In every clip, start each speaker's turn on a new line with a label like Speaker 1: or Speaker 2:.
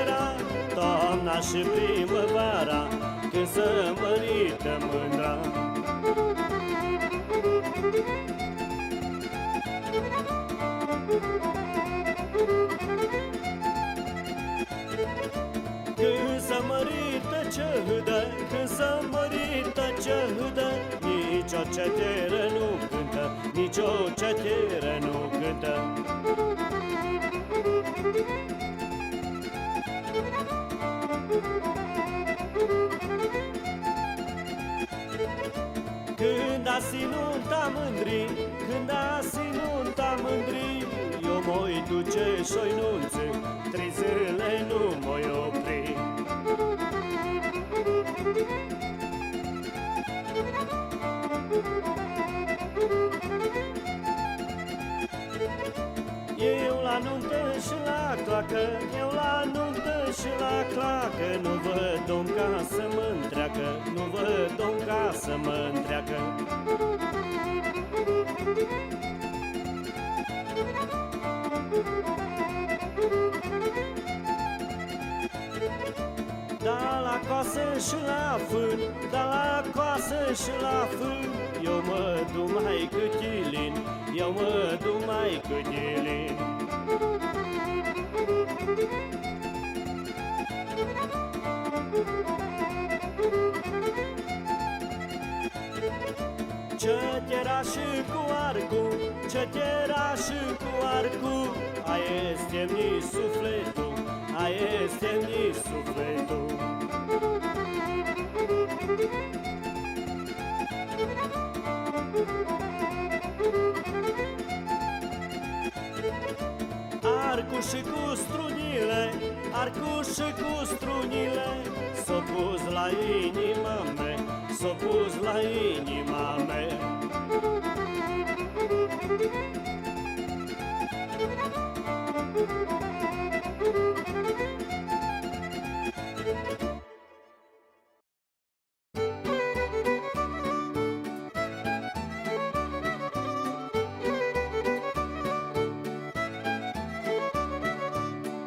Speaker 1: era toamna și primăvara, când să mărită mândra. Când s-a mărită ce hâdă, când s-a mărită ce hâdă, nici o ceteră nu cântă, nici o ceteră nu cântă. Când a sinunta mândri, când a sinunta mândri, eu mă-i duce și-o-i nunțe, 3 zile nu mă-i opri. Eu la nuntă și la clacă, eu la nuntă și la clacă, nu văd om ca să mă întreacă, nu văd om ca să mă întreacă. Da la coasă și la fân, da la coasă și la fân, eu mă duc mai câtilin, eu mă duc mai câtilin. Ce-tera și cu arcu, ce-tera și cu arcu, aia este-mi sufletul, aia este-mi sufletul. Arcu și cu strunile, arcu și cu strunile, s-o pus la inima mea, s-o pus la inima mea.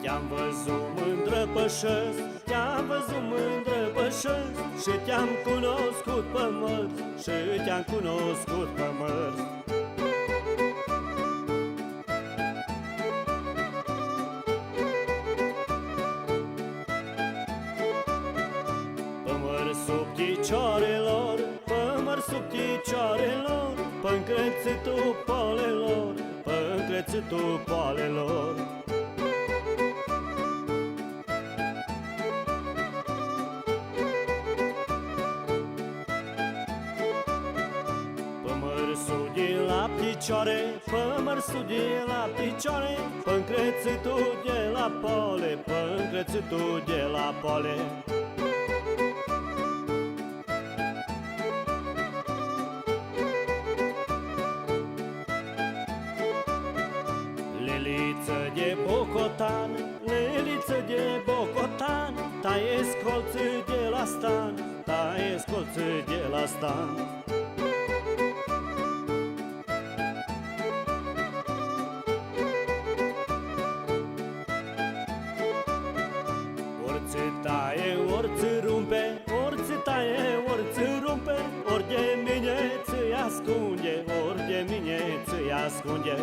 Speaker 1: Te-am văzut mândră pășăs, te-am văzut mândră pășăs, și te-am cunoscut pe măr, și te-am cunoscut pe măr. Pe măr sub picioarelor, pe măr sub picioarelor, pe încrețitul polelor, pe încrețitul polelor. La picioare, pe mărsul de la picioare, pe încrețitul de la pole, pe încrețitul de la pole. Leliță de bocotan, leliță de bocotan, taie scolțul de la stan, taie scolțul de la stan. Taie, oriți rumpe, oriți taie, oriți rumpe, ori de mine ți ascunde, ori de mine ți ascunde.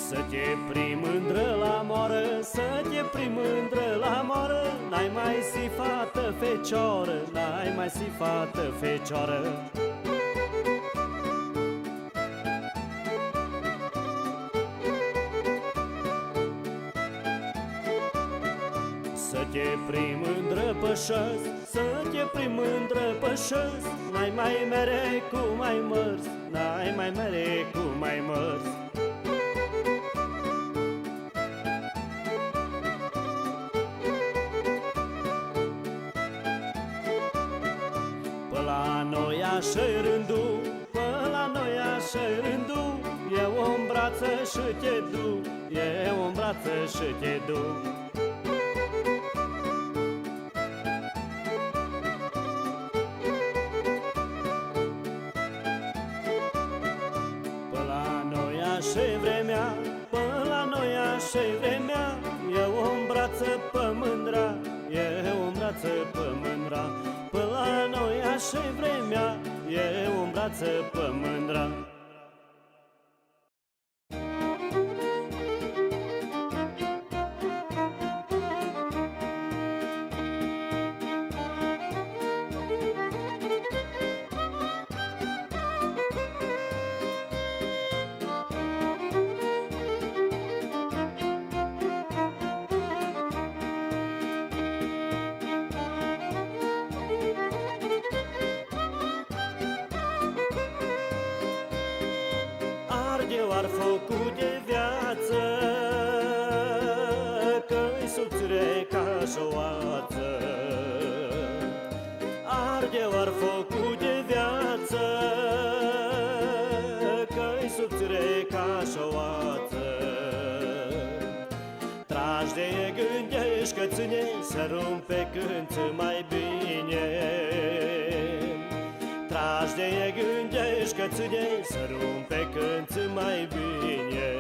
Speaker 1: Să te prim mândră la moară, să te prim mândră la moară, n-ai mai si fată fecioară, n-ai mai si fată fecioară. Să te prim mândră pășăs, să te prim mândră pășăs, n-ai mai mere cu mai mărs, n-ai mai mere cu mai mărs. Pă la noi așa-i rândul, pă la noi așa-i rândul, eu o îmbrață și te duc, eu o îmbrață și te duc. așa-i vremea, până la noi așa-i vremea. Eu o îmbrață pe mândra, eu o îmbrață pe mândra. Până la noi așa-i vremea, eu o îmbrață pe mândra. Arde ar focul de viață, că-i subțire ca și o oață. Arde ar focul de viață, că-i subțire ca și o oață. Tragi de gândești că ține să rumpe când mai bine. Tragi de gândești că ține să rumpe când mai bine.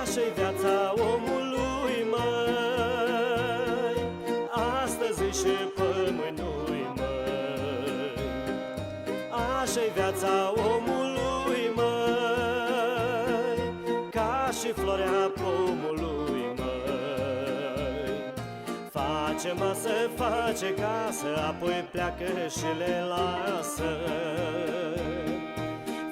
Speaker 1: Așa-i viața omului, măi, astăzi și pământului, măi. Așa-i viața omului, măi, ca și floarea pomului, măi. Face masă, face casă, apoi pleacă și le lasă.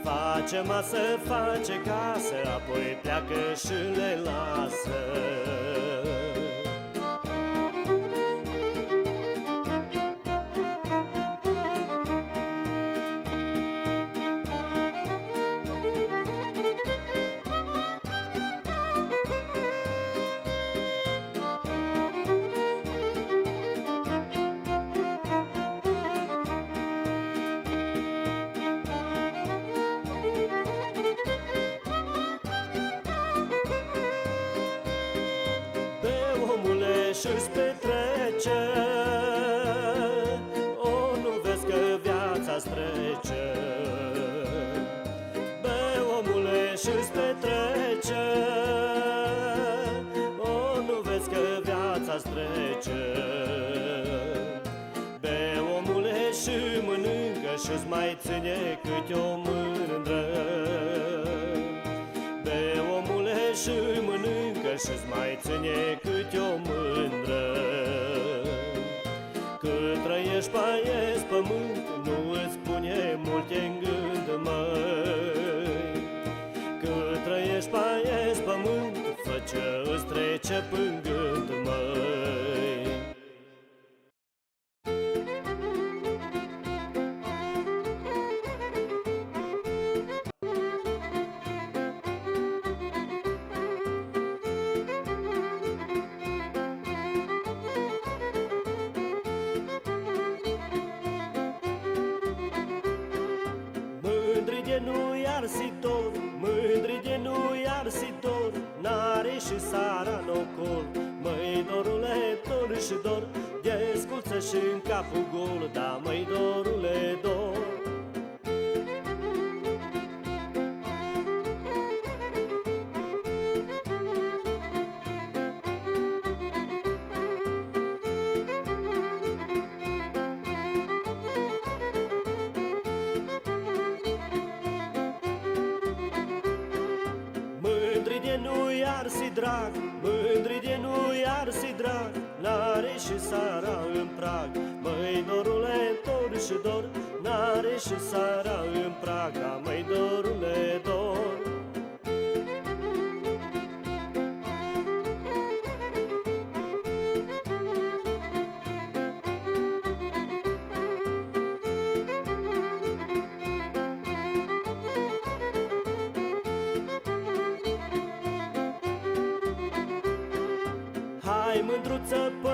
Speaker 1: Face masă, face casă, apoi pleacă și le lasă. Și-ți petrece, o, nu vezi că viața-ți trece. Bă, omule, și-ți petrece, o, nu vezi că viața-ți trece. Bă, omule, și mănâncă și-ți mai ține câte o mândră. Bă, omule, și mănâncă și-ți mai ține câte o mândră. Cât trăiești pe aici pământ, nu îți pune multe-n gând, măi. Cât trăiești pe aici pământ, fă ce îți trece până gând, măi. Mândri de nu-i arsitor, mândri de nu-i arsitor, n-are și sara n-ocol. Măi, dorule, dor și dor, desculță și-n capul gol, da, măi, dorule, dor. Mândri de nu-i arsi drag, mândri de nu-i arsi drag, n-are și sara în prag. Măi, dorule, dor și dor, n-are și sara în prag, da, măi, dorule, dor. Hai mândruță pe